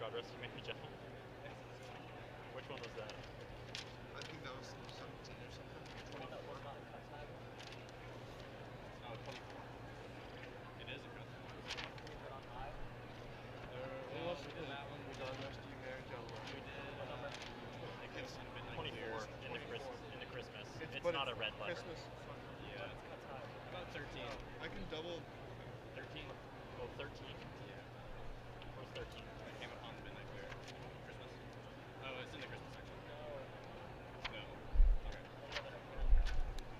God Rest You Merry Gentlemen? Which one was that? I think that was 17 or something. 24. Oh, 24. It is a Christmas. What else we did that one? God Rest You Merry Gentlemen. We did. It could have been 24 years. in the Christmas. It's but not a red letter. Christmas. Yeah. About 13. I can double. 13? Oh, 13. Yeah. Where's 13? It came upon the Midnight Fair. Christmas. Oh, it's in the Christmas section. No. Okay.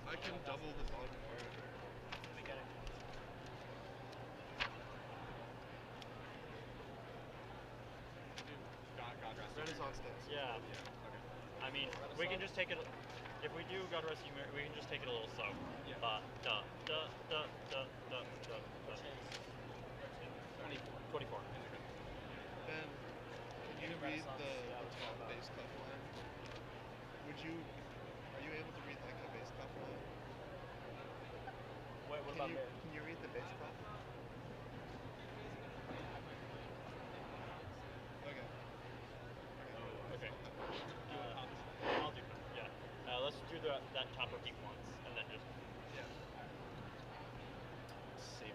I can double the bottom part. Let me get it. God rest you. Renaissance dance. Yeah. Okay. I mean, we can just take it. If we do God Rest You Merry, we can just take it a little slow. Yeah. Da da da da da da da. 24. Ben, can you read the top bass clef line? Are you able to read like the bass clef line? Wait, what about there? Can you read the bass clef? Okay. Okay. I'll do that. Yeah. Let's do that top repeat once, and then just. Yeah. Save.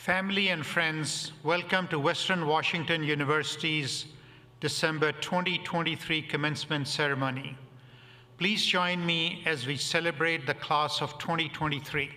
Family and friends, welcome to Western Washington University's December 2023 commencement ceremony. Please join me as we celebrate the class of 2023.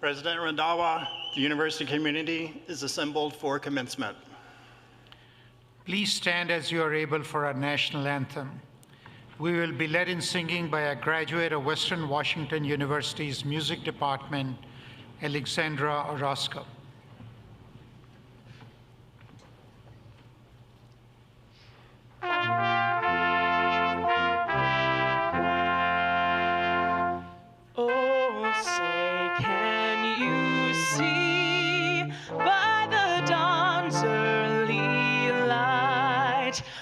President Randhawa, the university community is assembled for commencement. Please stand as you are able for our national anthem. We will be led in singing by a graduate of Western Washington University's music department, Alexandra Orozco.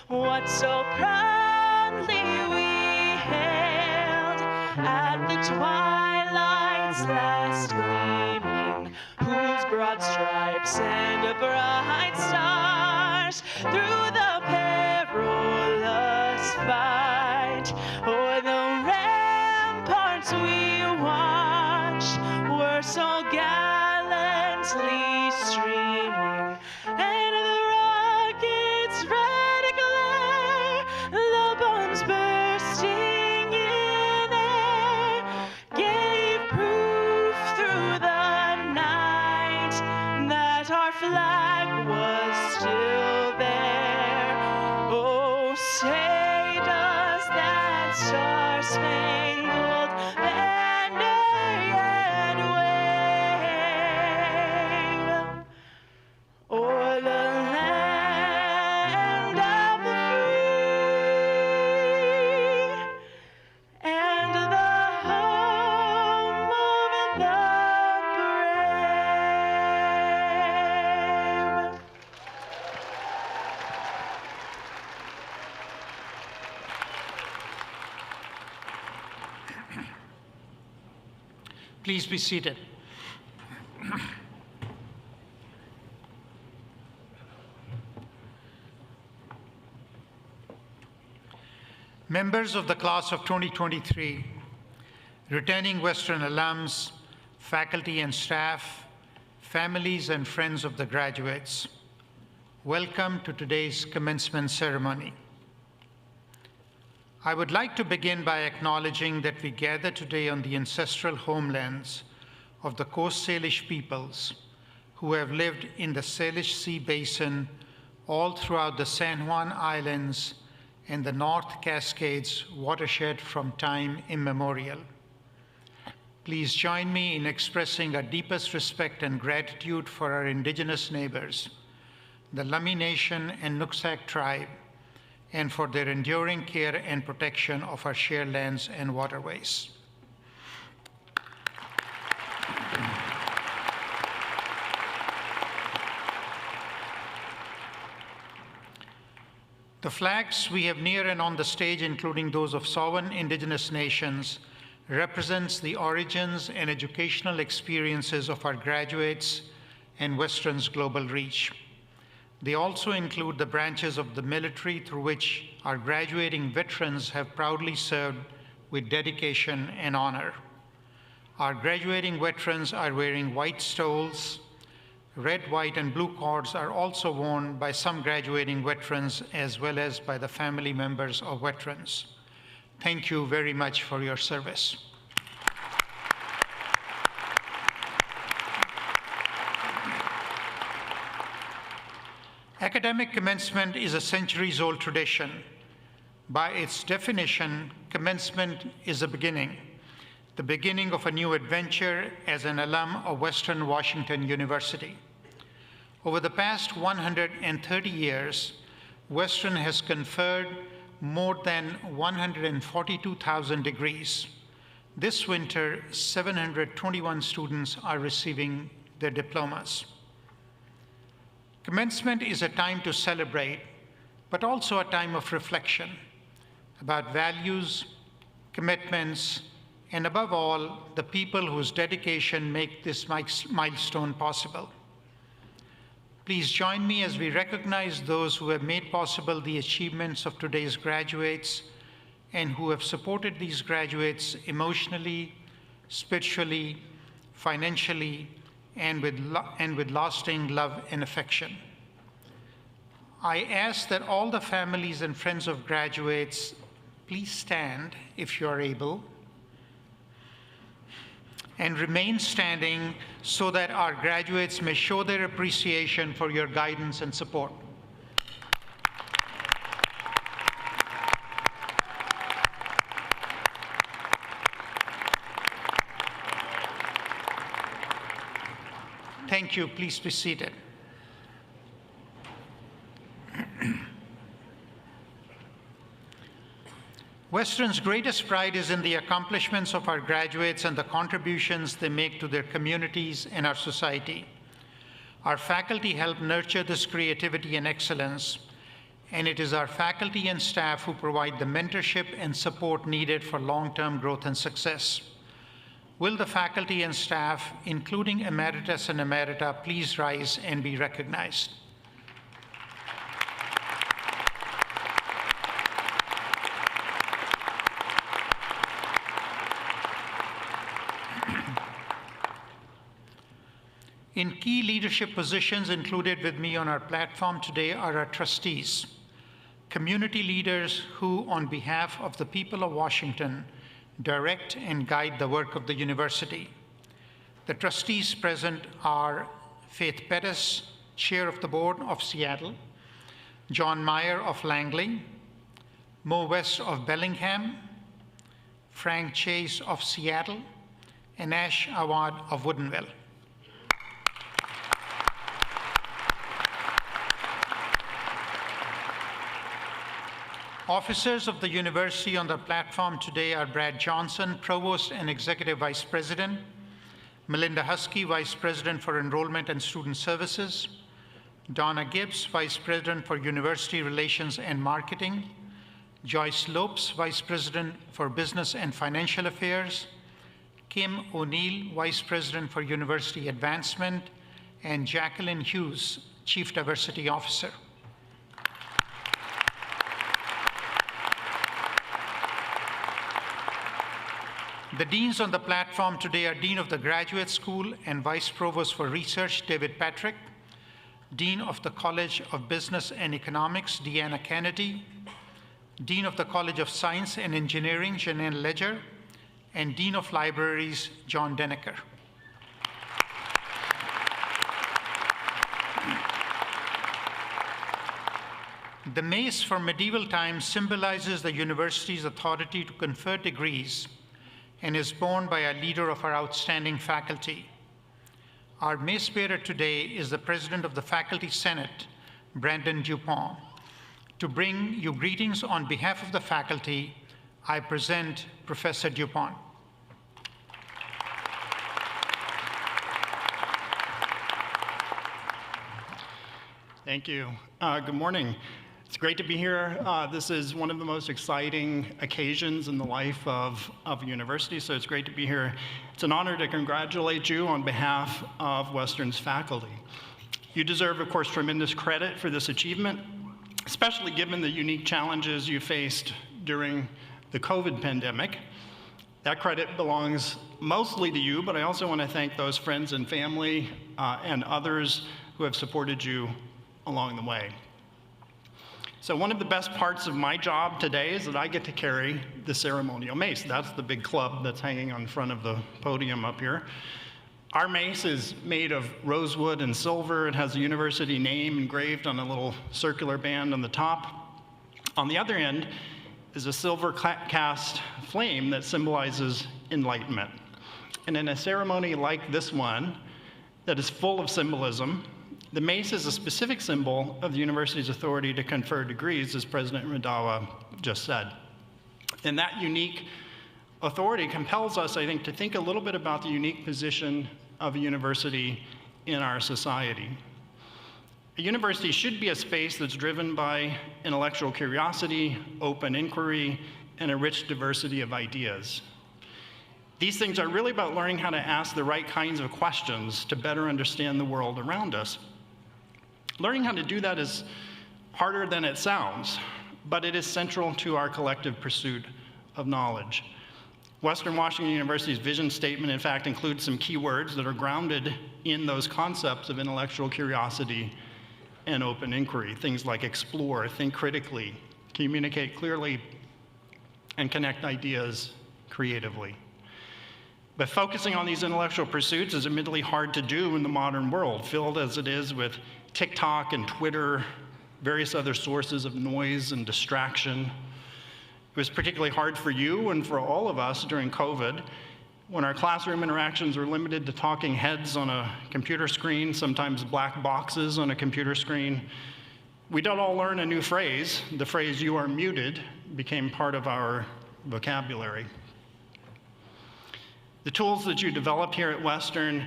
What so proudly we hailed at the twilight's last gleaming, whose broad stripes and bright stars through the perilous fight o'er the ramparts we watched were so gallantly streaming, and the rockets' red glare, the bombs bursting in air, gave proof through the night that our flag was still there. Oh, say does that star-spangled banner yet wave o'er the land of the free and the home of the brave? Please be seated. Members of the class of 2023, returning Western alums, faculty and staff, families and friends of the graduates, welcome to today's commencement ceremony. I would like to begin by acknowledging that we gather today on the ancestral homelands of the Coast Salish peoples who have lived in the Salish Sea Basin all throughout the San Juan Islands and the North Cascades watershed from time immemorial. Please join me in expressing our deepest respect and gratitude for our indigenous neighbors, the Lummi Nation and Nooksack tribe, and for their enduring care and protection of our shared lands and waterways. The flags we have near and on the stage, including those of sovereign indigenous nations, represents the origins and educational experiences of our graduates and Western's global reach. They also include the branches of the military through which our graduating veterans have proudly served with dedication and honor. Our graduating veterans are wearing white stoles. Red, white, and blue cords are also worn by some graduating veterans as well as by the family members of veterans. Thank you very much for your service. Academic commencement is a centuries-old tradition. By its definition, commencement is a beginning, the beginning of a new adventure as an alum of Western Washington University. Over the past 130 years, Western has conferred more than 142,000 degrees. This winter, 721 students are receiving their diplomas. Commencement is a time to celebrate, but also a time of reflection about values, commitments, and above all, the people whose dedication make this milestone possible. Please join me as we recognize those who have made possible the achievements of today's graduates and who have supported these graduates emotionally, spiritually, financially, and with lasting love and affection. I ask that all the families and friends of graduates please stand if you are able and remain standing so that our graduates may show their appreciation for your guidance and support. Thank you. Please be seated. Western's greatest pride is in the accomplishments of our graduates and the contributions they make to their communities and our society. Our faculty help nurture this creativity and excellence, and it is our faculty and staff who provide the mentorship and support needed for long-term growth and success. Will the faculty and staff, including emeritus and emerita, please rise and be recognized? In key leadership positions included with me on our platform today are our trustees, community leaders who, on behalf of the people of Washington, direct and guide the work of the university. The trustees present are Faith Pettis, Chair of the Board of Seattle, John Meyer of Langley, Mo West of Bellingham, Frank Chase of Seattle, and Ash Awad of Woodinville. Officers of the university on the platform today are Brad Johnson, Provost and Executive Vice President, Melinda Husky, Vice President for Enrollment and Student Services, Donna Gibbs, Vice President for University Relations and Marketing, Joyce Lopes, Vice President for Business and Financial Affairs, Kim O'Neill, Vice President for University Advancement, and Jacqueline Hughes, Chief Diversity Officer. The deans on the platform today are Dean of the Graduate School and Vice Provost for Research, David Patrick, Dean of the College of Business and Economics, Deanna Kennedy, Dean of the College of Science and Engineering, Janelle Ledger, and Dean of Libraries, John Denneker. The mace from medieval times symbolizes the university's authority to confer degrees and is borne by a leader of our outstanding faculty. Our mace bearer today is the President of the Faculty Senate, Brandon Dupont. To bring you greetings on behalf of the faculty, I present Professor Dupont. Thank you. Good morning. It's great to be here. This is one of the most exciting occasions in the life of a university, so it's great to be here. It's an honor to congratulate you on behalf of Western's faculty. You deserve, of course, tremendous credit for this achievement, especially given the unique challenges you faced during the COVID pandemic. That credit belongs mostly to you, but I also want to thank those friends and family and others who have supported you along the way. So one of the best parts of my job today is that I get to carry the ceremonial mace. That's the big club that's hanging on front of the podium up here. Our mace is made of rosewood and silver. It has a university name engraved on a little circular band on the top. On the other end is a silver cast flame that symbolizes enlightenment. And in a ceremony like this one, that is full of symbolism, the mace is a specific symbol of the university's authority to confer degrees, as President Randhawa just said. And that unique authority compels us, I think, to think a little bit about the unique position of a university in our society. A university should be a space that's driven by intellectual curiosity, open inquiry, and a rich diversity of ideas. These things are really about learning how to ask the right kinds of questions to better understand the world around us. Learning how to do that is harder than it sounds, but it is central to our collective pursuit of knowledge. Western Washington University's vision statement, in fact, includes some key words that are grounded in those concepts of intellectual curiosity and open inquiry. Things like explore, think critically, communicate clearly, and connect ideas creatively. But focusing on these intellectual pursuits is admittedly hard to do in the modern world, filled as it is with TikTok and Twitter, various other sources of noise and distraction. It was particularly hard for you and for all of us during COVID, when our classroom interactions were limited to talking heads on a computer screen, sometimes black boxes on a computer screen. We don't all learn a new phrase. The phrase "you are muted" became part of our vocabulary. The tools that you develop here at Western,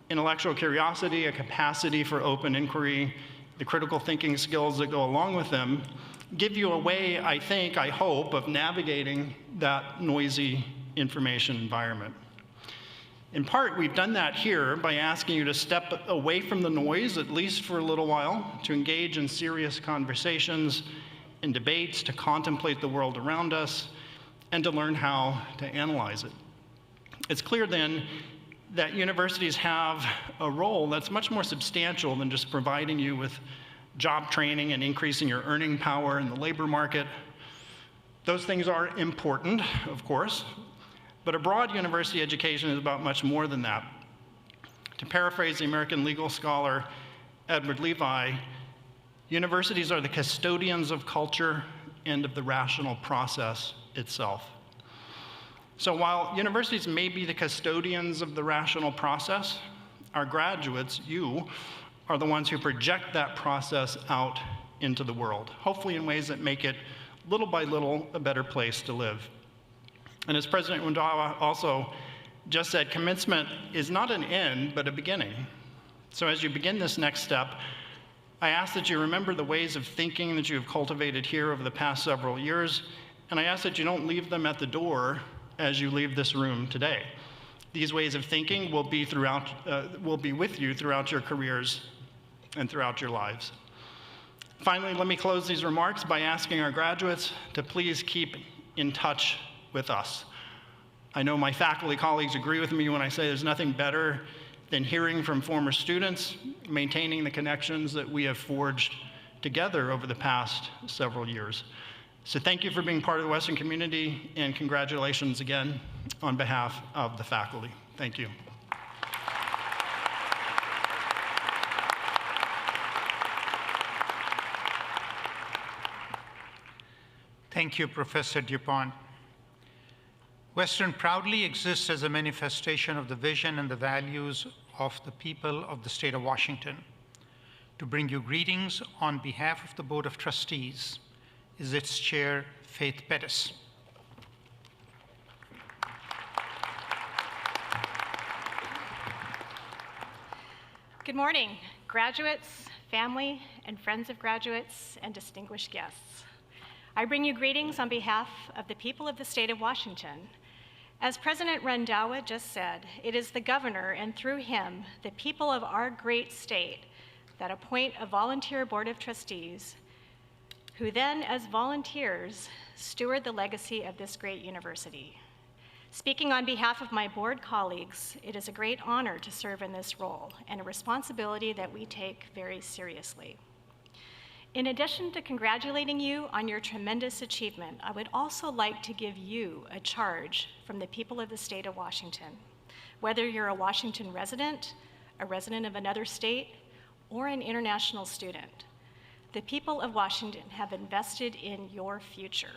intellectual curiosity, a capacity for open inquiry, the critical thinking skills that go along with them, give you a way, I think, I hope, of navigating that noisy information environment. In part, we've done that here by asking you to step away from the noise, at least for a little while, to engage in serious conversations and debates, to contemplate the world around us, and to learn how to analyze it. It's clear then that universities have a role that's much more substantial than just providing you with job training and increasing your earning power in the labor market. Those things are important, of course, but a broad university education is about much more than that. To paraphrase the American legal scholar Edward Levi, universities are the custodians of culture and of the rational process itself. So while universities may be the custodians of the rational process, our graduates, you, are the ones who project that process out into the world, hopefully in ways that make it, little by little, a better place to live. And as President Randhawa also just said, commencement is not an end, but a beginning. So as you begin this next step, I ask that you remember the ways of thinking that you have cultivated here over the past several years, and I ask that you don't leave them at the door as you leave this room today. These ways of thinking will be with you throughout your careers and throughout your lives. Finally, let me close these remarks by asking our graduates to please keep in touch with us. I know my faculty colleagues agree with me when I say there's nothing better than hearing from former students, maintaining the connections that we have forged together over the past several years. So thank you for being part of the Western community, and congratulations again on behalf of the faculty. Thank you. Thank you, Professor DuPont. Western proudly exists as a manifestation of the vision and the values of the people of the state of Washington. To bring you greetings on behalf of the Board of Trustees is its chair, Faith Pettis. Good morning, graduates, family, and friends of graduates, and distinguished guests. I bring you greetings on behalf of the people of the state of Washington. As President Randhawa just said, it is the governor, and through him, the people of our great state, that appoint a volunteer board of trustees, who then, as volunteers, steward the legacy of this great university. Speaking on behalf of my board colleagues, it is a great honor to serve in this role and a responsibility that we take very seriously. In addition to congratulating you on your tremendous achievement, I would also like to give you a charge from the people of the state of Washington. Whether you're a Washington resident, a resident of another state, or an international student, the people of Washington have invested in your future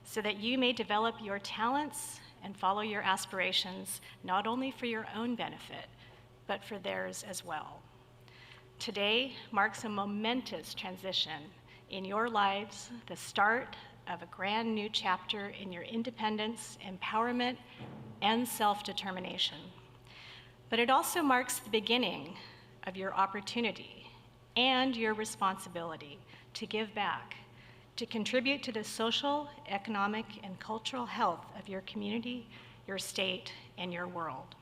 so that you may develop your talents and follow your aspirations, not only for your own benefit, but for theirs as well. Today marks a momentous transition in your lives, the start of a brand new chapter in your independence, empowerment, and self-determination. But it also marks the beginning of your opportunity and your responsibility to give back, to contribute to the social, economic, and cultural health of your community, your state, and your world.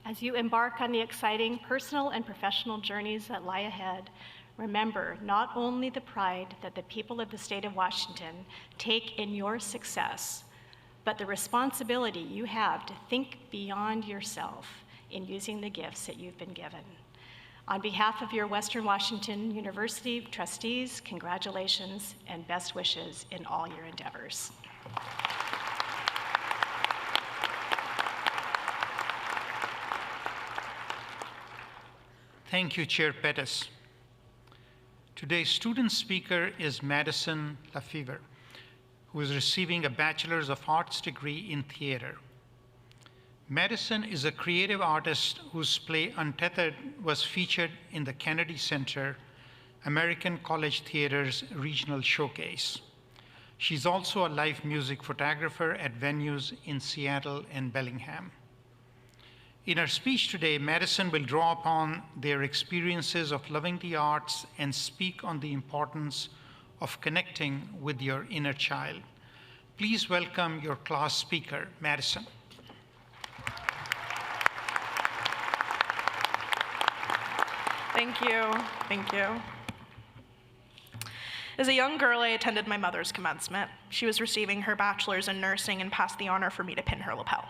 As you embark on the exciting personal and professional journeys that lie ahead, remember not only the pride that the people of the state of Washington take in your success, but the responsibility you have to think beyond yourself in using the gifts that you've been given. On behalf of your Western Washington University trustees, congratulations and best wishes in all your endeavors. Thank you, Chair Pettis. Today's student speaker is Madison Lefevre, who is receiving a Bachelor's of Arts degree in theater. Madison is a creative artist whose play Untethered was featured in the Kennedy Center American College Theater's regional showcase. She's also a live music photographer at venues in Seattle and Bellingham. In her speech today, Madison will draw upon their experiences of loving the arts and speak on the importance of connecting with your inner child. Please welcome your class speaker, Madison. Thank you, thank you. As a young girl, I attended my mother's commencement. She was receiving her bachelor's in nursing and passed the honor for me to pin her lapel.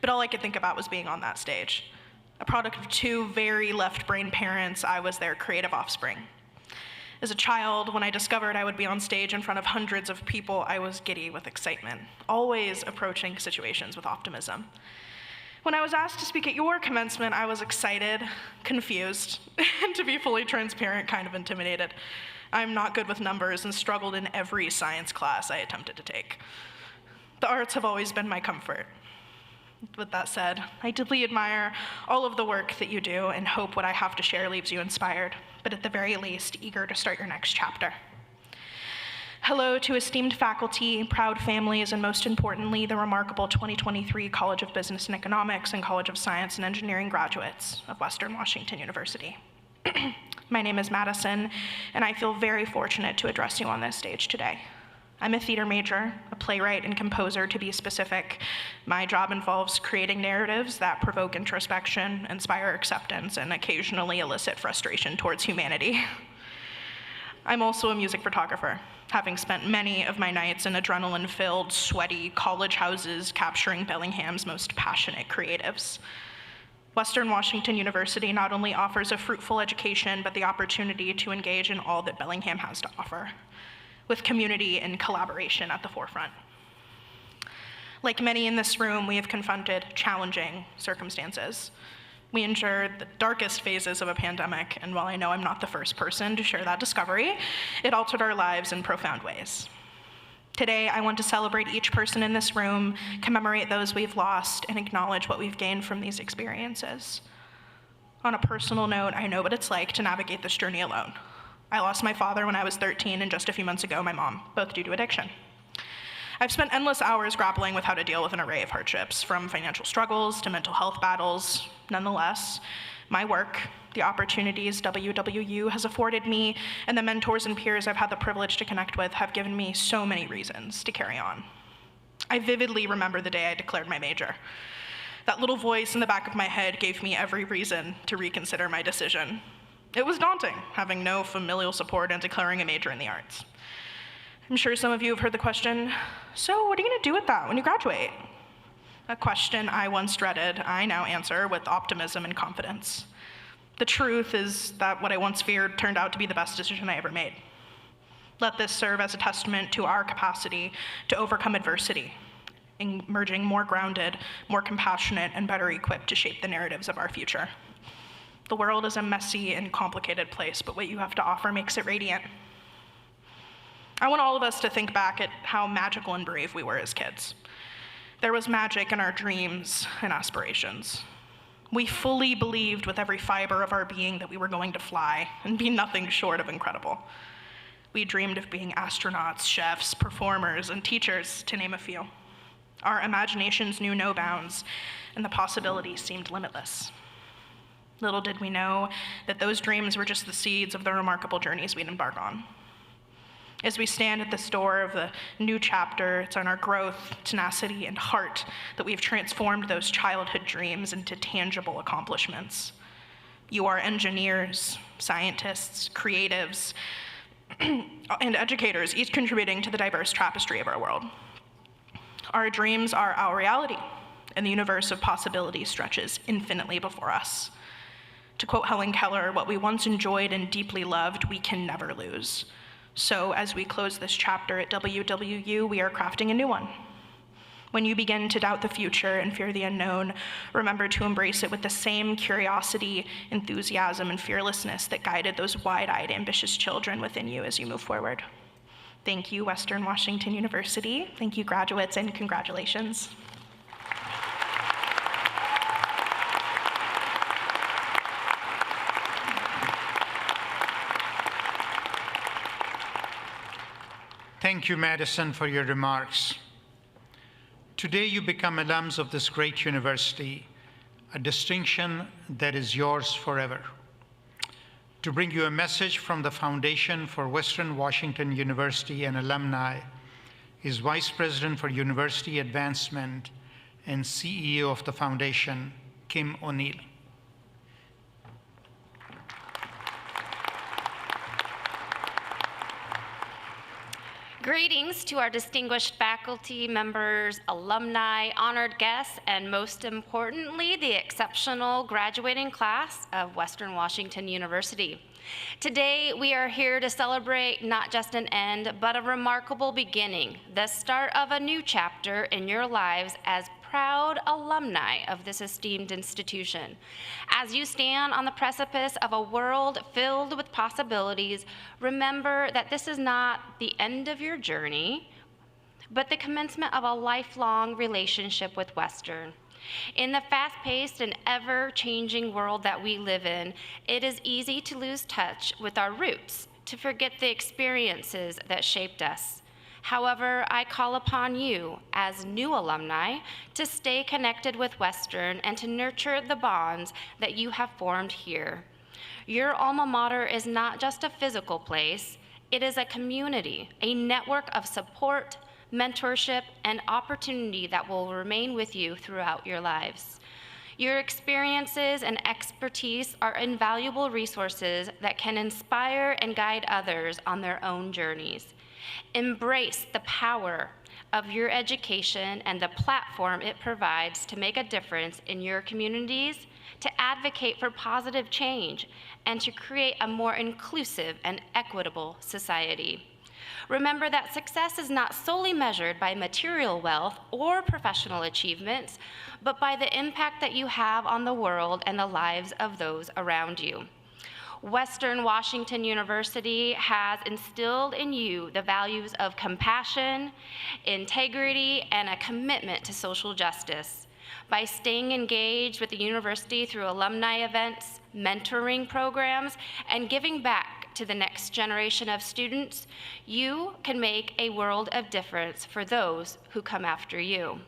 But all I could think about was being on that stage. A product of two very left-brain parents, I was their creative offspring. As a child, when I discovered I would be on stage in front of hundreds of people, I was giddy with excitement, always approaching situations with optimism. When I was asked to speak at your commencement, I was excited, confused, and to be fully transparent, kind of intimidated. I'm not good with numbers and struggled in every science class I attempted to take. The arts have always been my comfort. With that said, I deeply admire all of the work that you do and hope what I have to share leaves you inspired, but at the very least, eager to start your next chapter. Hello to esteemed faculty, proud families, and most importantly, the remarkable 2023 College of Business and Economics and College of Science and Engineering graduates of Western Washington University. My name is Madison, and I feel very fortunate to address you on this stage today. I'm a theater major, a playwright and composer to be specific. My job involves creating narratives that provoke introspection, inspire acceptance, and occasionally elicit frustration towards humanity. I'm also a music photographer, having spent many of my nights in adrenaline-filled, sweaty college houses capturing Bellingham's most passionate creatives. Western Washington University not only offers a fruitful education, but the opportunity to engage in all that Bellingham has to offer, with community and collaboration at the forefront. Like many in this room, we have confronted challenging circumstances. We endured the darkest phases of a pandemic, and while I know I'm not the first person to share that discovery, it altered our lives in profound ways. Today, I want to celebrate each person in this room, commemorate those we've lost, and acknowledge what we've gained from these experiences. On a personal note, I know what it's like to navigate this journey alone. I lost my father when I was 13, and just a few months ago, my mom, both due to addiction. I've spent endless hours grappling with how to deal with an array of hardships, from financial struggles to mental health battles. Nonetheless, my work, the opportunities WWU has afforded me, and the mentors and peers I've had the privilege to connect with have given me so many reasons to carry on. I vividly remember the day I declared my major. That little voice in the back of my head gave me every reason to reconsider my decision. It was daunting, having no familial support and declaring a major in the arts. I'm sure some of you have heard the question, so what are you gonna do with that when you graduate? A question I once dreaded, I now answer with optimism and confidence. The truth is that what I once feared turned out to be the best decision I ever made. Let this serve as a testament to our capacity to overcome adversity, emerging more grounded, more compassionate, and better equipped to shape the narratives of our future. The world is a messy and complicated place, but what you have to offer makes it radiant. I want all of us to think back at how magical and brave we were as kids. There was magic in our dreams and aspirations. We fully believed with every fiber of our being that we were going to fly and be nothing short of incredible. We dreamed of being astronauts, chefs, performers, and teachers, to name a few. Our imaginations knew no bounds, and the possibilities seemed limitless. Little did we know that those dreams were just the seeds of the remarkable journeys we'd embark on. As we stand at the door of the new chapter, it's on our growth, tenacity, and heart that we've transformed those childhood dreams into tangible accomplishments. You are engineers, scientists, creatives, and educators, each contributing to the diverse tapestry of our world. Our dreams are our reality, and the universe of possibilities stretches infinitely before us. To quote Helen Keller, what we once enjoyed and deeply loved, we can never lose. So as we close this chapter at WWU, we are crafting a new one. When you begin to doubt the future and fear the unknown, remember to embrace it with the same curiosity, enthusiasm, and fearlessness that guided those wide-eyed, ambitious children within you as you move forward. Thank you, Western Washington University. Thank you, graduates, and congratulations. Thank you, Madison, for your remarks. Today, you become alums of this great university, a distinction that is yours forever. To bring you a message from the Foundation for Western Washington University and alumni is Vice President for University Advancement and CEO of the Foundation, Kim O'Neill. Greetings to our distinguished faculty members, alumni, honored guests, and most importantly, the exceptional graduating class of Western Washington University. Today, we are here to celebrate not just an end, but a remarkable beginning, the start of a new chapter in your lives as proud alumni of this esteemed institution. As you stand on the precipice of a world filled with possibilities, remember that this is not the end of your journey, but the commencement of a lifelong relationship with Western. In the fast-paced and ever-changing world that we live in, it is easy to lose touch with our roots, to forget the experiences that shaped us. However, I call upon you, as new alumni, to stay connected with Western and to nurture the bonds that you have formed here. Your alma mater is not just a physical place, It is a community, a network of support, mentorship, and opportunity that will remain with you throughout your lives. Your experiences and expertise are invaluable resources that can inspire and guide others on their own journeys. Embrace the power of your education and the platform it provides to make a difference in your communities, to advocate for positive change, and to create a more inclusive and equitable society. Remember that success is not solely measured by material wealth or professional achievements, but by the impact that you have on the world and the lives of those around you. Western Washington University has instilled in you the values of compassion, integrity, and a commitment to social justice. By staying engaged with the university through alumni events, mentoring programs, and giving back to the next generation of students, you can make a world of difference for those who come after you.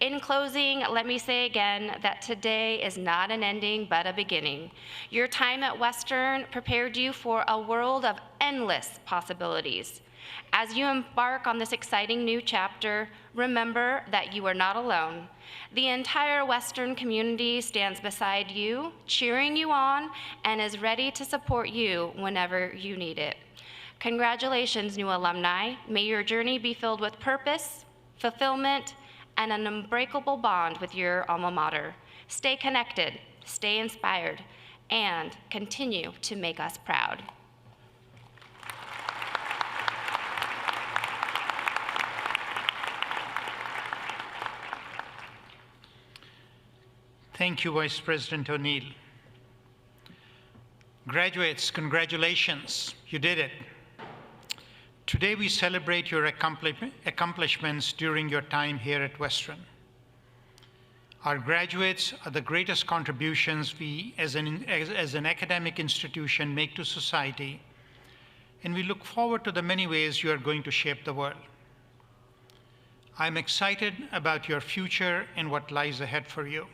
In closing, let me say again that today is not an ending, but a beginning. Your time at Western prepared you for a world of endless possibilities. As you embark on this exciting new chapter, remember that you are not alone. The entire Western community stands beside you, cheering you on, and is ready to support you whenever you need it. Congratulations, new alumni. May your journey be filled with purpose, fulfillment, and an unbreakable bond with your alma mater. Stay connected, stay inspired, and continue to make us proud. Thank you, Vice President O'Neill. Graduates, congratulations, you did it. Today we celebrate your accomplishments during your time here at Western. Our graduates are the greatest contributions we as an academic institution make to society, and we look forward to the many ways you are going to shape the world. I'm excited about your future and what lies ahead for you.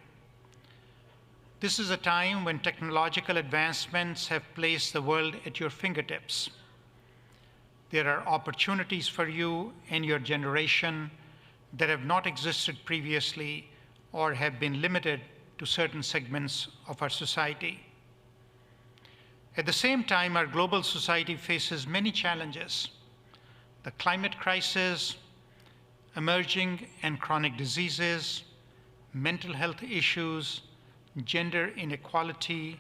This is a time when technological advancements have placed the world at your fingertips. There are opportunities for you and your generation that have not existed previously or have been limited to certain segments of our society. At the same time, our global society faces many challenges: the climate crisis, emerging and chronic diseases, mental health issues, gender inequality,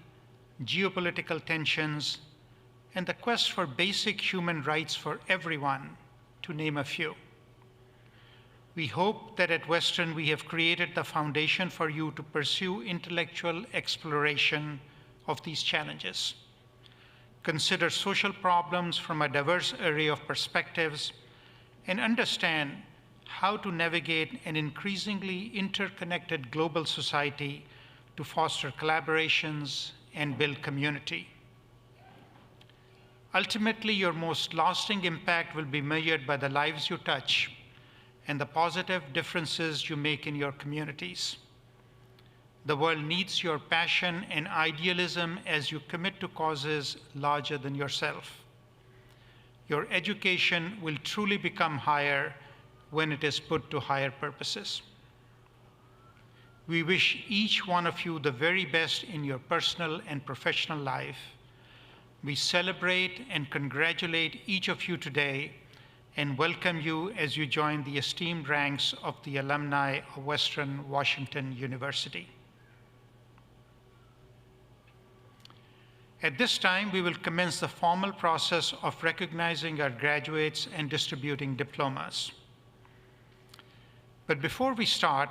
geopolitical tensions, and the quest for basic human rights for everyone, to name a few. We hope that at Western we have created the foundation for you to pursue intellectual exploration of these challenges, consider social problems from a diverse array of perspectives, and understand how to navigate an increasingly interconnected global society to foster collaborations and build community. Ultimately, your most lasting impact will be measured by the lives you touch and the positive differences you make in your communities. The world needs your passion and idealism as you commit to causes larger than yourself. Your education will truly become higher when it is put to higher purposes. We wish each one of you the very best in your personal and professional life. We celebrate and congratulate each of you today and welcome you as you join the esteemed ranks of the alumni of Western Washington University. At this time, we will commence the formal process of recognizing our graduates and distributing diplomas. But before we start,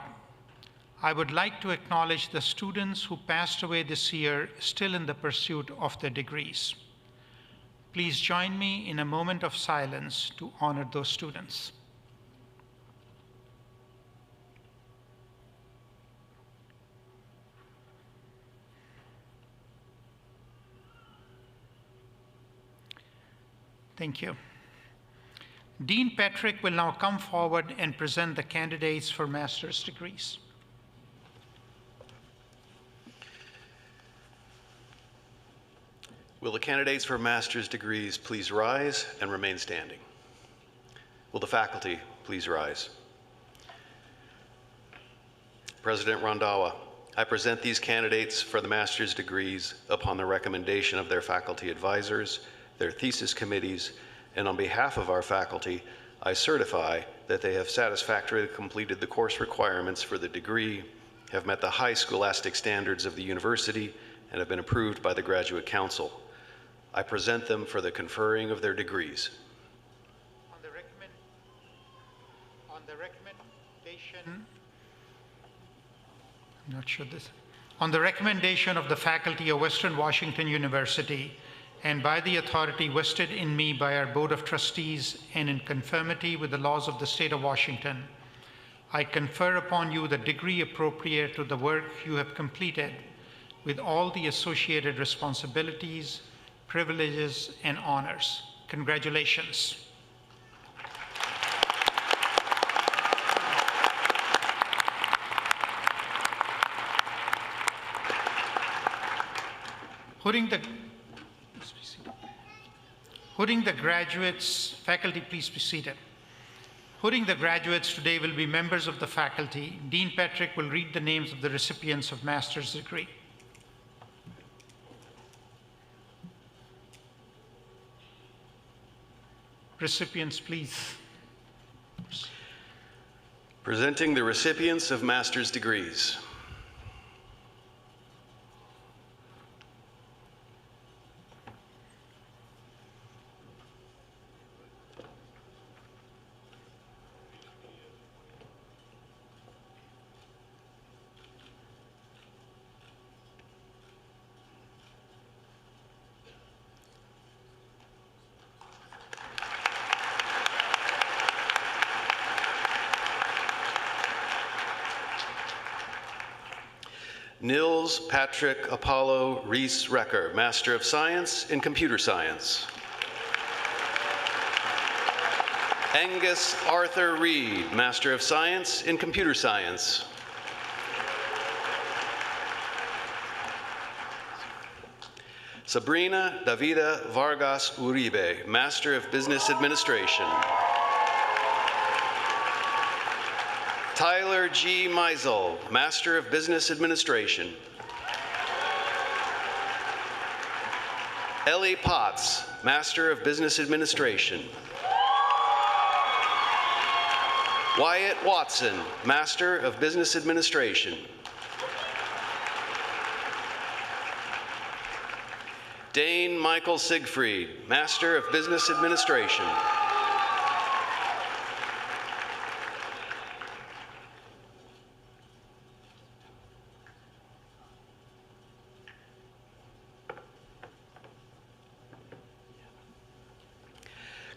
I would like to acknowledge the students who passed away this year still in the pursuit of their degrees. Please join me in a moment of silence to honor those students. Thank you. Dean Patrick will now come forward and present the candidates for master's degrees. Will the candidates for master's degrees please rise and remain standing? Will the faculty please rise? President Randhawa, I present these candidates for the master's degrees upon the recommendation of their faculty advisors, their thesis committees, and on behalf of our faculty, I certify that they have satisfactorily completed the course requirements for the degree, have met the high scholastic standards of the university, and have been approved by the Graduate Council. I present them for the conferring of their degrees. On the recommendation, I'm not sure this. On the recommendation of the faculty of Western Washington University and by the authority vested in me by our Board of Trustees and in conformity with the laws of the state of Washington, I confer upon you the degree appropriate to the work you have completed with all the associated responsibilities, privileges, and honors. Congratulations. Putting the graduates, faculty please be seated. Putting the graduates today will be members of the faculty. Dean Patrick will read the names of the recipients of master's degree. Recipients, please. Presenting the recipients of master's degrees. Nils Patrick Apollo Reese Recker, Master of Science in Computer Science. Angus Arthur Reed, Master of Science in Computer Science. Sabrina Davida Vargas Uribe, Master of Business Administration. Tyler G. Meisel, Master of Business Administration. Ellie Potts, Master of Business Administration. Wyatt Watson, Master of Business Administration. Dane Michael Siegfried, Master of Business Administration.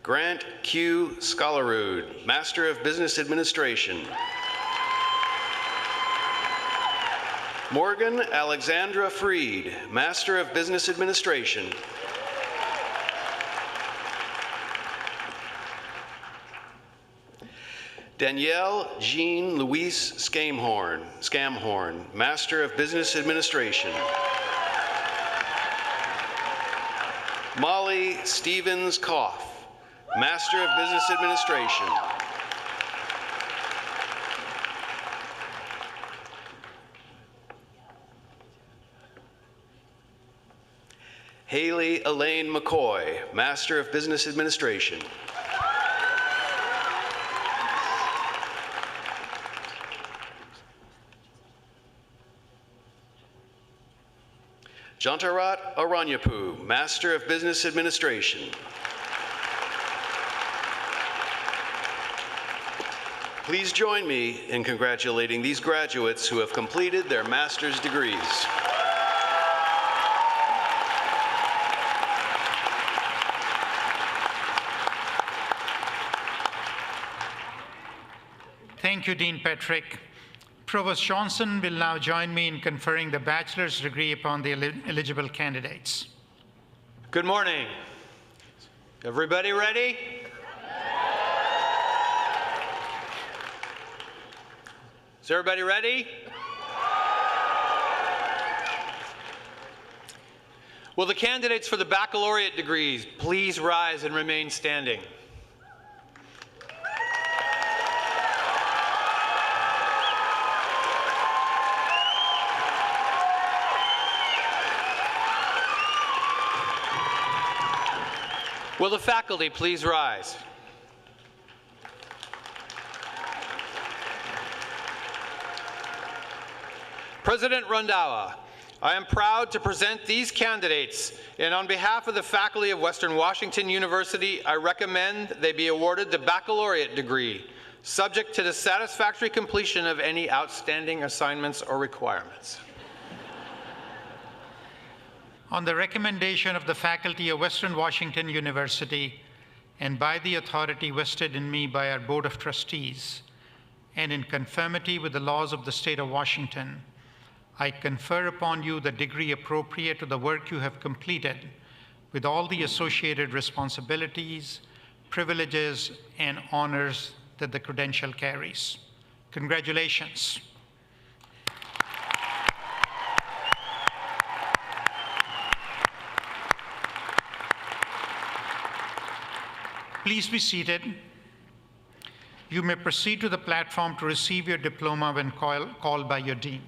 Grant Q. Scholarud, Master of Business Administration. Morgan Alexandra Freed, Master of Business Administration. Danielle Jean Louise Scamhorn, Master of Business Administration. Molly Stevens Koff, Master of Business Administration. Haley Elaine McCoy, Master of Business Administration. Jantarat Aranyapu, Master of Business Administration. Please join me in congratulating these graduates who have completed their master's degrees. Thank you, Dean Patrick. Provost Johnson will now join me in conferring the bachelor's degree upon the eligible candidates. Good morning. Everybody ready? Is everybody ready? Will the candidates for the baccalaureate degrees please rise and remain standing? Will the faculty please rise? President Randhawa, I am proud to present these candidates, and on behalf of the faculty of Western Washington University, I recommend they be awarded the baccalaureate degree, subject to the satisfactory completion of any outstanding assignments or requirements. On the recommendation of the faculty of Western Washington University and by the authority vested in me by our Board of Trustees, and in conformity with the laws of the state of Washington, I confer upon you the degree appropriate to the work you have completed, with all the associated responsibilities, privileges, and honors that the credential carries. Congratulations. Please be seated. You may proceed to the platform to receive your diploma when called by your dean.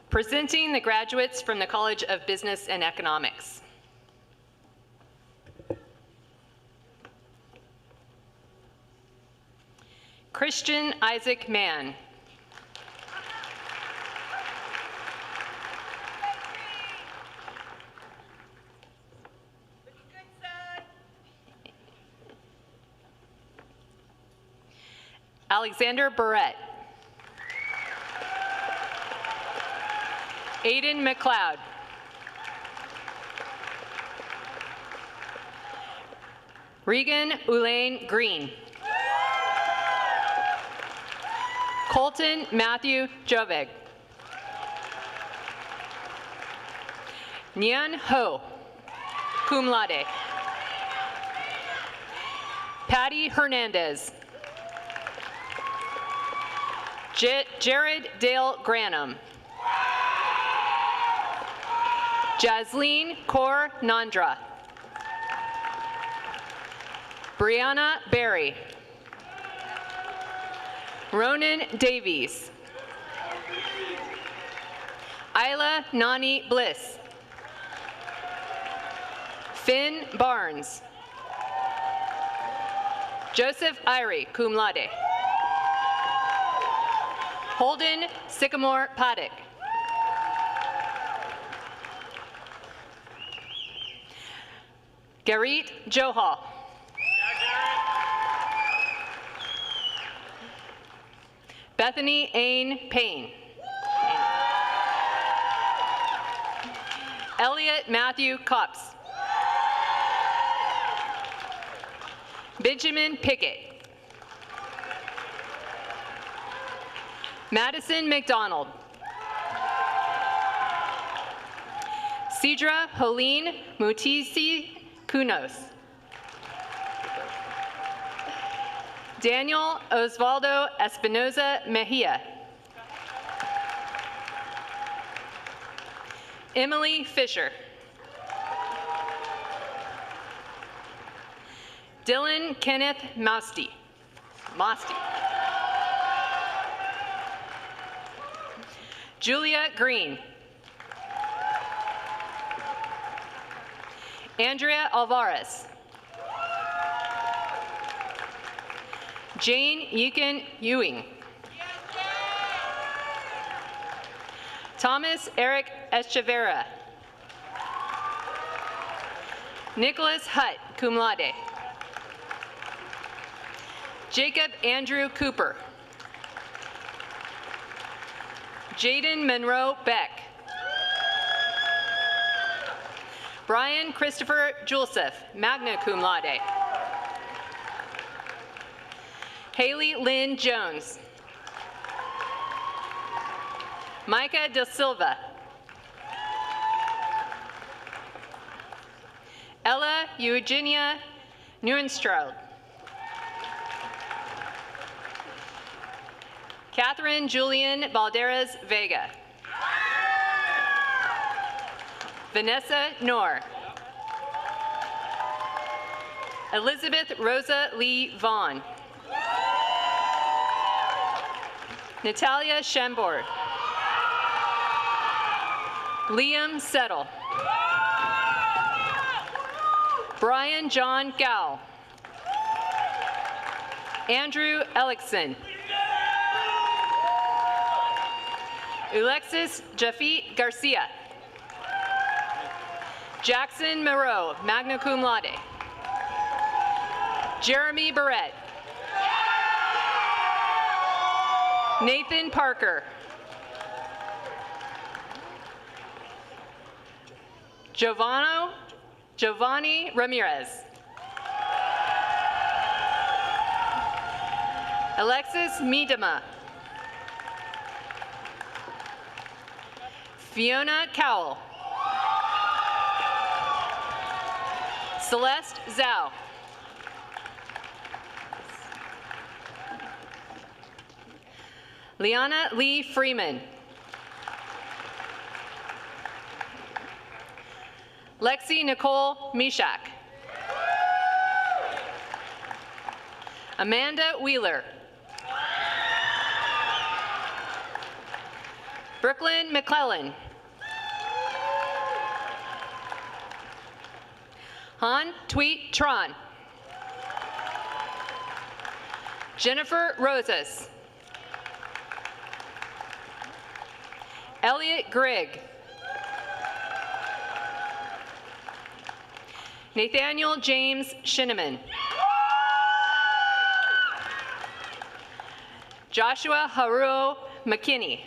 Presenting the graduates from the College of Business and Economics. Christian Isaac Mann. Alexander Barrett. Aiden McLeod. Regan Ulaine Green. Colton Matthew Joveg. Nyan Ho, cum laude. Patty Hernandez. Jared Dale Granum. Jasleen Kaur Nandra. Brianna Berry. Ronan Davies. Isla Nani Bliss. Finn Barnes. Joseph Irie, cum laude. Holden Sycamore Paddock. Garit Johal. Bethany Ain Payne. Elliot Matthew Copps. Benjamin Pickett. Madison McDonald. Cedra Helene Mutisi Kunos. Daniel Osvaldo Espinoza Mejia. Emily Fisher. Dylan Kenneth Mosty. Julia Green. Andrea Alvarez. Jane Yukon Ewing. Thomas Eric Echeverra. Nicholas Hutt, cum laude. Jacob Andrew Cooper. Jaden Monroe Beck. Brian Christopher Juleseth, magna cum laude. Haley Lynn Jones. Micah De Silva. Ella Eugenia Neuenstraud. Catherine Julian Balderas Vega. Vanessa Knorr. Elizabeth Rosa Lee Vaughn. Natalia Schembord. Liam Settle. Brian John Gow. Andrew Ellickson. Alexis Jafet Garcia. Jackson Moreau, magna cum laude. Jeremy Barrett. Nathan Parker. Giovanni Ramirez. Alexis Miedema. Fiona Cowell. Celeste Zhao. Liana Lee Freeman. Lexi Nicole Mishak. Amanda Wheeler. Brooklyn McClellan. Han Tweet Tron. Jennifer Rosas. Elliot Grigg. Nathaniel James Shinneman. Joshua Haruo McKinney.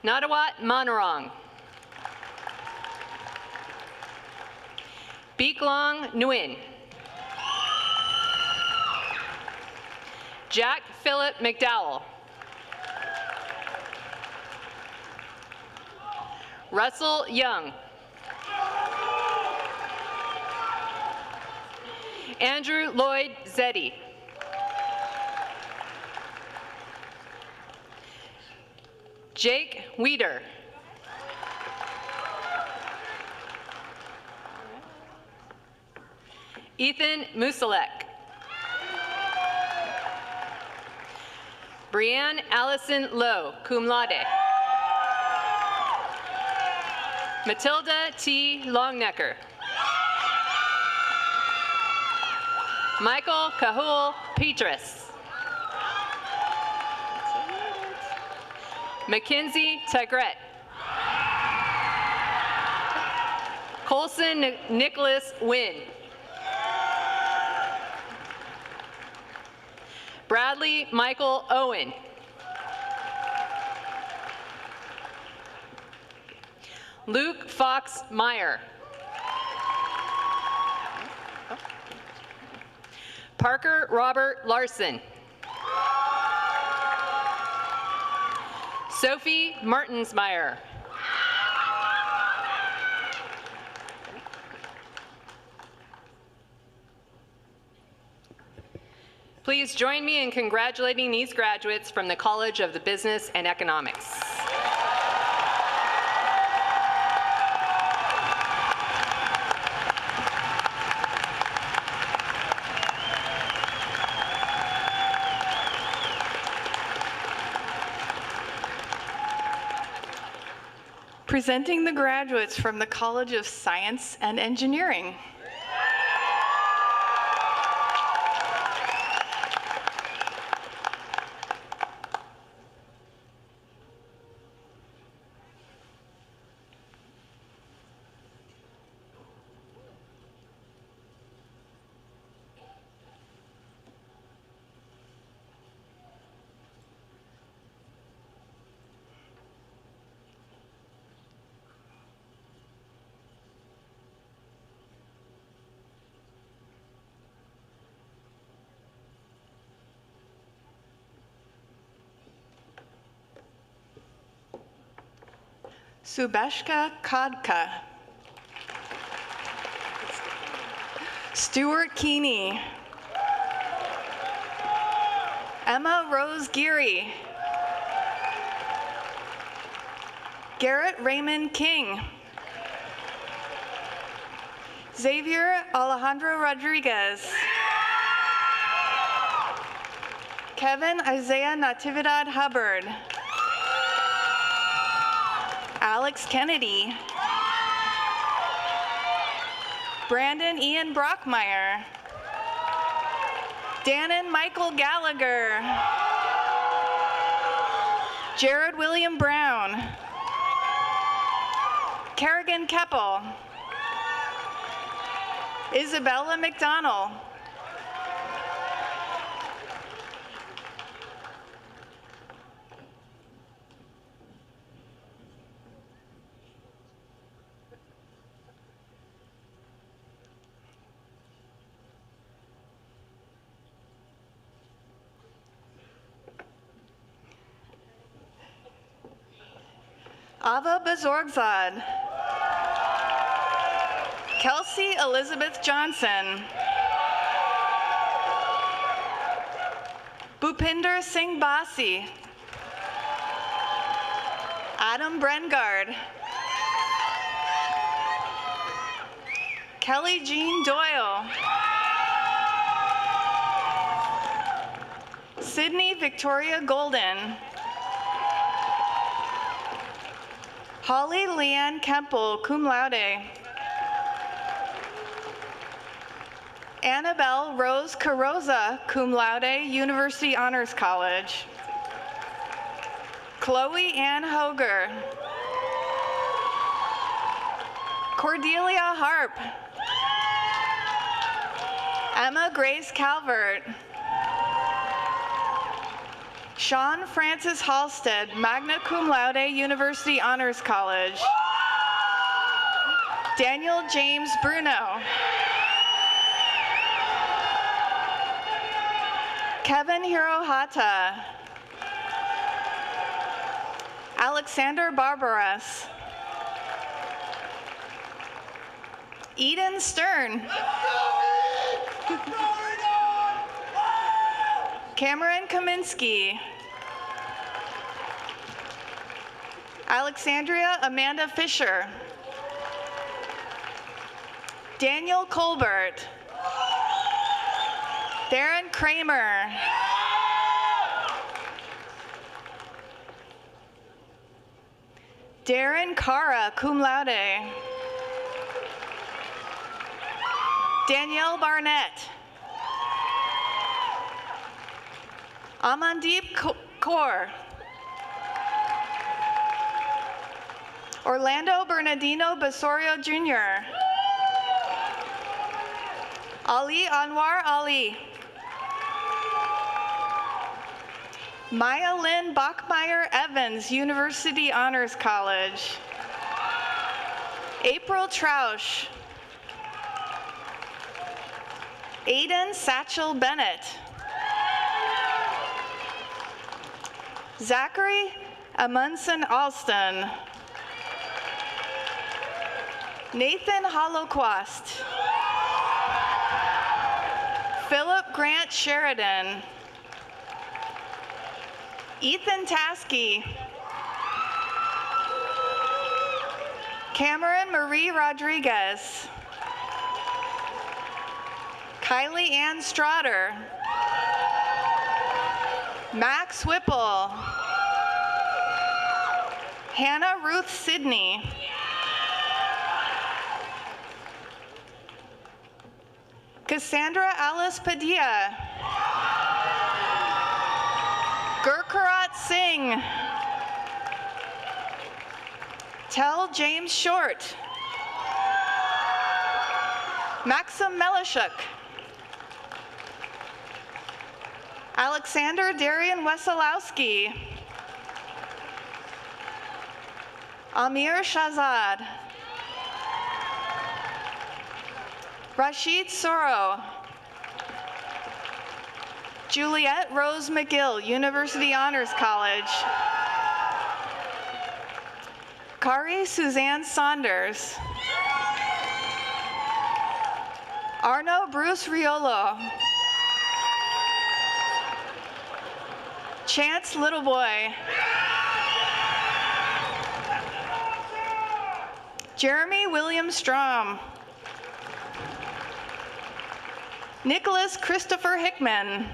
Nadawat Manarong. Beeklong Nguyen. Jack Philip McDowell. Russell Young. Andrew Lloyd Zeddy. Jake Weeder. Ethan Musalek. Brianne Allison Lowe, cum laude. Matilda T. Longnecker. Michael Cahul Petrus. Mackenzie Tigret. Colson Nicholas Wynn. Bradley Michael Owen. Luke Fox Meyer. Parker Robert Larson. Sophie Martensmeyer. Please join me in congratulating these graduates from the College of the Business and Economics. Presenting the graduates from the College of Science and Engineering. Subeshka Kodka. Stuart Keeney. Emma Rose Geary. Garrett Raymond King. Xavier Alejandro Rodriguez. Kevin Isaiah Natividad Hubbard. Alex Kennedy. Brandon Ian Brockmeyer. Dannon Michael Gallagher. Jared William Brown. Kerrigan Keppel. Isabella McDonald. Ava Bazorgzad. Kelsey Elizabeth Johnson. Bhupinder Singh Basi. Adam Brengard. Kelly Jean Doyle. Sydney Victoria Golden. Holly Leanne Kemple, cum laude. Annabelle Rose Carroza, cum laude, University Honors College. Chloe Ann Hoger. Cordelia Harp. Emma Grace Calvert. Sean Francis Halstead, magna cum laude, University Honors College. Daniel James Bruno. Kevin Hirohata. Alexander Barbaras. Eden Stern. Cameron Kaminsky. Alexandria Amanda Fisher. Daniel Colbert. Darren Kramer. Darren Cara, cum laude. Danielle Barnett. Amandeep Kaur. Orlando Bernardino Basorio Jr. Ali Anwar Ali. Maya Lynn Bachmeyer Evans, University Honors College. April Trausch. Aiden Satchel Bennett. Zachary Amundsen Alston. Nathan Holoquast. Philip Grant Sheridan. Ethan Taskey. Cameron Marie Rodriguez. Kylie Ann Strotter. Max Whipple. Hannah Ruth Sidney. Cassandra Alice Padilla. Gurkarat Singh. Tel James Short. Maxim Melishuk. Alexander Darian Wesolowski. Amir Shahzad. Rashid Soro. Juliette Rose McGill, University Honors College. Kari Suzanne Saunders. Arno Bruce Riolo. Chance Littleboy. Jeremy William Strom. Nicholas Christopher Hickman.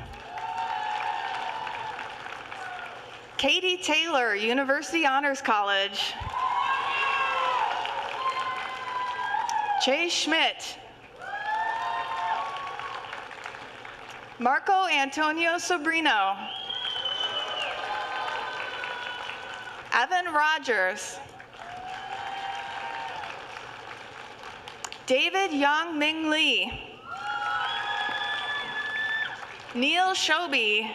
Katie Taylor, University Honors College. Chase Schmidt. Marco Antonio Sobrino. Evan Rogers. David Yang Ming Lee. Neil Shobi.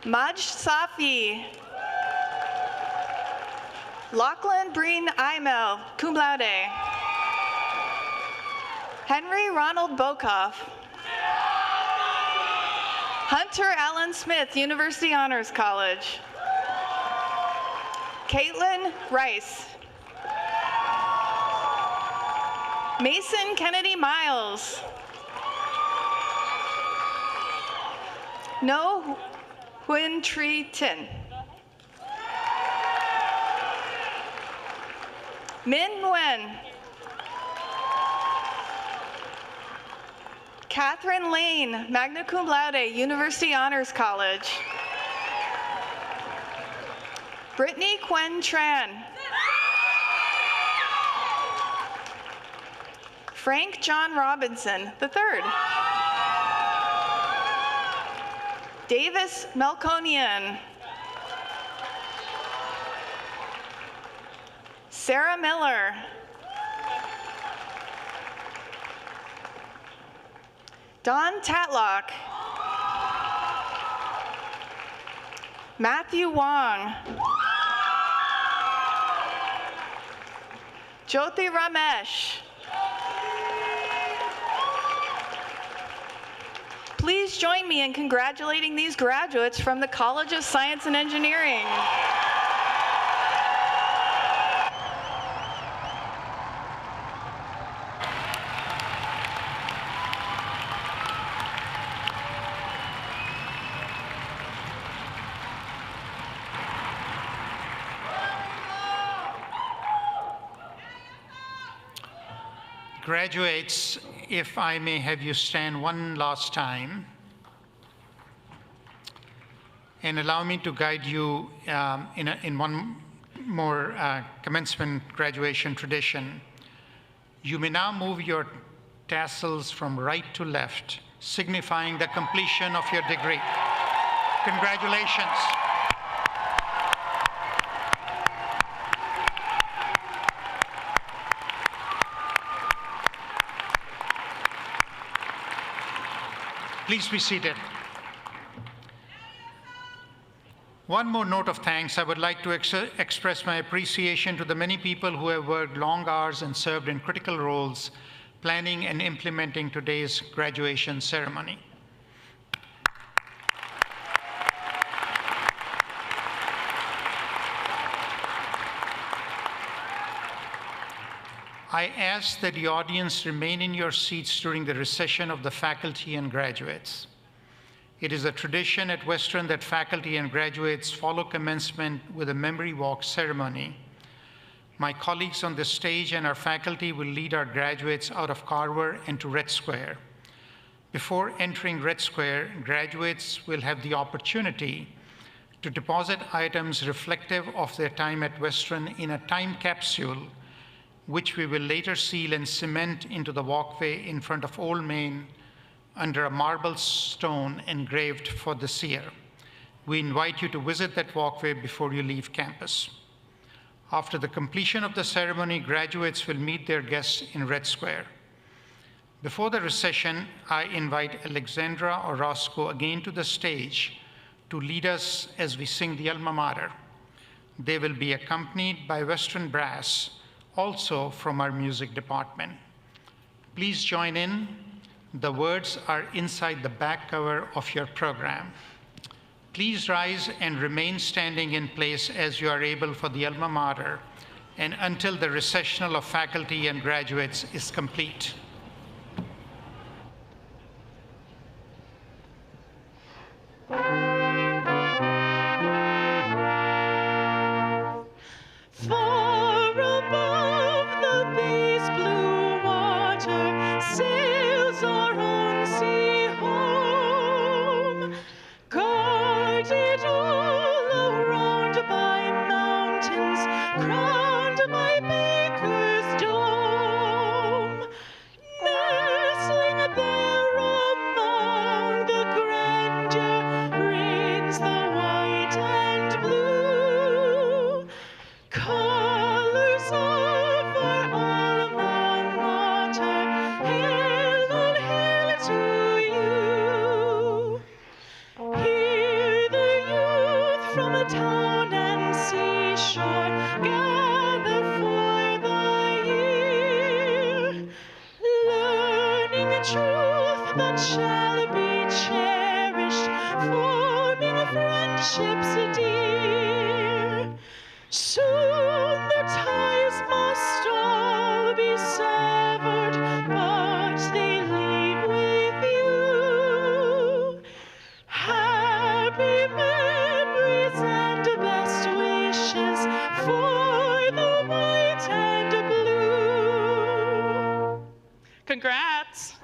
Maj Safi. Lachlan Breen Imel, cum laude. Henry Ronald Bokoff. Hunter Allen Smith, University Honors College. Caitlin Rice. Mason Kennedy Miles. No Huyen Tri Tin. Min Nguyen. Catherine Lane, magna cum laude, University Honors College. Brittany Quen Tran. Frank John Robinson, III. Davis Melkonian. Sarah Miller. Don Tatlock. Matthew Wong. Jyoti Ramesh. Please join me in congratulating these graduates from the College of Science and Engineering. Graduates, if I may have you stand one last time and allow me to guide you in one more commencement graduation tradition. You may now move your tassels from right to left, signifying the completion of your degree. Congratulations. Please be seated. One more note of thanks. I would like to express my appreciation to the many people who have worked long hours and served in critical roles planning and implementing today's graduation ceremony. I ask that the audience remain in your seats during the recession of the faculty and graduates. It is a tradition at Western that faculty and graduates follow commencement with a memory walk ceremony. My colleagues on the stage and our faculty will lead our graduates out of Carver and to Red Square. Before entering Red Square, graduates will have the opportunity to deposit items reflective of their time at Western in a time capsule, which we will later seal and cement into the walkway in front of Old Main under a marble stone engraved for this year. We invite you to visit that walkway before you leave campus. After the completion of the ceremony, graduates will meet their guests in Red Square. Before the recession, I invite Alexandra or Roscoe again to the stage to lead us as we sing the alma mater. They will be accompanied by Western Brass, also from our music department. Please join in. The words are inside the back cover of your program. Please rise and remain standing in place as you are able for the alma mater and until the recessional of faculty and graduates is complete. town and seashore gather for the year, learning a truth that shall be cherished, forming friendships dear. Soon their ties must all be severed, but they leave with you happy memories and best wishes for the white and blue. Congrats.